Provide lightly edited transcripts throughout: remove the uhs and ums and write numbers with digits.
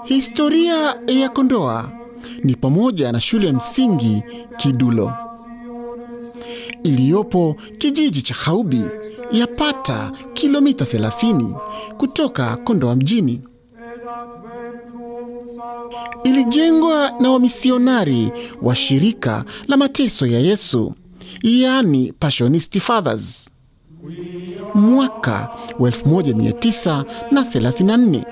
Historia ya Kondoa ni pamoja na shule ya msingi Kidulo iliyopo kijiji cha Haubi, yapata kilomita 30 kutoka Kondoa mjini. Ilijengwa na wamisionari wa shirika la mateso ya Yesu, yaani Passionist Fathers, mwaka wa 1934.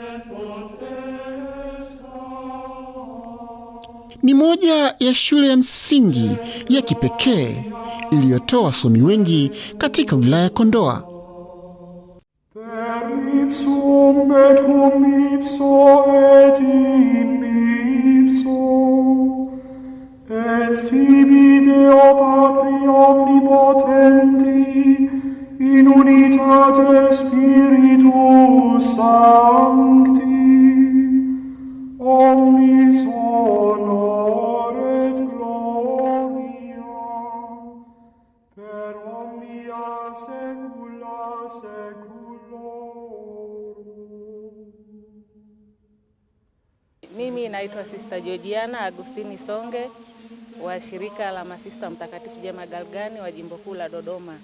Ni moja ya shule ya msingi ya kipekee iliyotoa wasomi wengi katika wilaya ya Kondoa. In unitate Spiritus Sancti, omnis honor et gloria, per omnia saecula saeculorum. Mimi naitwa Sister Georgiana Agustini Songe wa shirika la Masista Mtakatifu Jema Galgani wa Jimbo Kuu la Dodoma.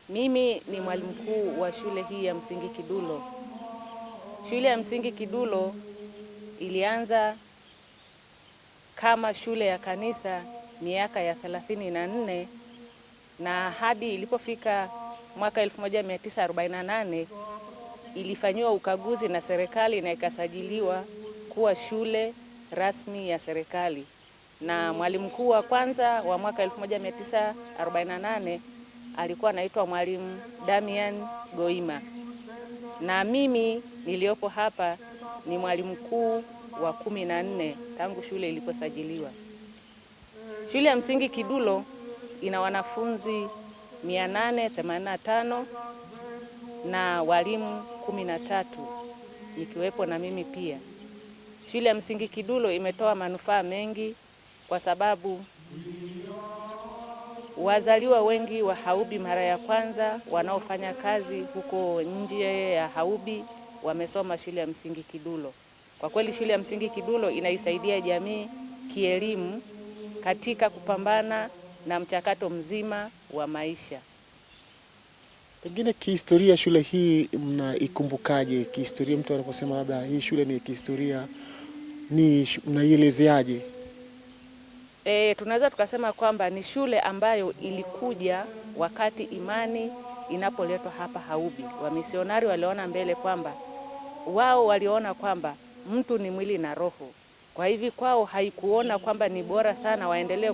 Mimi ni mwalimu mkuu wa shule hii ya msingi Kidulo. Shule ya msingi Kidulo ilianza kama shule ya kanisa miaka ya 34 na hadi ilipofika mwaka 1948 ilifanyiwa ukaguzi na serikali na ikasajiliwa kuwa shule rasmi ya serikali. Na mwalimu mkuu wa kwanza wa mwaka 1948 alikuwa anaitwa Mwalimu Damian Goima. Na mimi niliopo hapa ni mwalimu mkuu wa 14 tangu shule iliposajiliwa. Shule ya msingi Kidulo ina wanafunzi 885 na walimu 13 nikiwepo na mimi pia. Shule ya msingi Kidulo imetoa manufaa mengi kwa sababu wazaliwa wengi wa Haubi mara ya kwanza wanaofanya kazi huko nje ya Haubi wamesoma shule ya msingi Kidulo. Kwa kweli shule ya msingi Kidulo inaisaidia jamii kielimu katika kupambana na mchakato mzima wa maisha. Pengine kihistoria shule hii mnaikumbukaje? Kihistoria mtu anaposema labda hii shule ni kihistoria, ni mnaielezeaje? Tunaweza tukasema kwamba ni shule ambayo ilikuja wakati imani inapoletwa hapa Haubi. Wamisionari waliona mbele kwamba wao waliona kwamba mtu ni mwili na roho. Kwa hivi kwao haikuona kwamba ni bora sana waendelee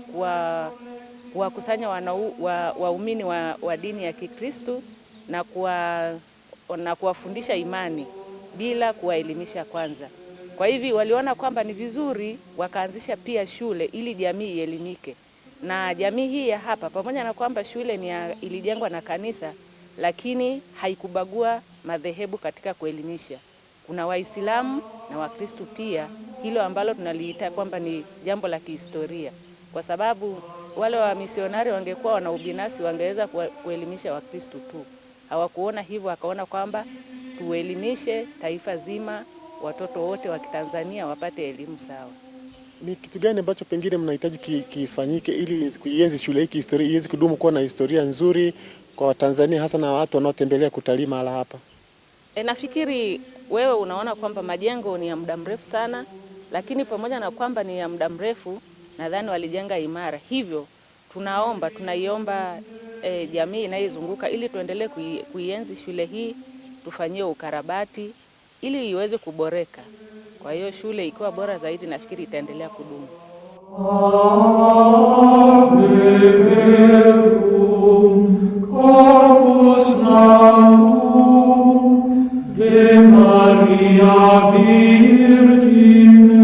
kuwakusanya waumini wa dini ya Kikristo na kuwafundisha imani bila kuwaelimisha kwanza. Kwa hivi waliona kwamba ni vizuri wakaanzisha pia shule ili jamii ielimike. Na jamii hii ya hapa pamoja na kwamba shule ilijengwa na kanisa, lakini haikubagua madhehebu katika kuelimisha. Kuna Waislamu na Wakristo pia, hilo ambalo tunaliita kwamba ni jambo la kihistoria. Kwa sababu wale wa misionari wangekuwa wana ubinafsi, wangeweza kuelimisha Wakristo tu. Hawakuona hivyo, wakaona kwamba tuelimishe taifa zima, watoto wote wa Kitanzania wapate elimu sawa. Ni kitu gani ambacho pengine mnahitaji kifanyike ili kuienzi shule hii kihistoria iweze kudumu kuwa na historia nzuri kwa Watanzania, hasa na watu wanaotembelea kutalii mahali hapa? Nafikiri wewe unaona kwamba majengo ni ya muda mrefu sana, lakini pamoja na kwamba ni ya muda mrefu, nadhani walijenga imara. Hivyo tunaiomba jamii inayozunguka ili tuendelee kuienzi shule hii, tufanyie ukarabati ili iweze kuboreka. Kwa hiyo shule ikiwa bora zaidi, nafikiri itaendelea kudumu. Corpus Natum de Maria Virgine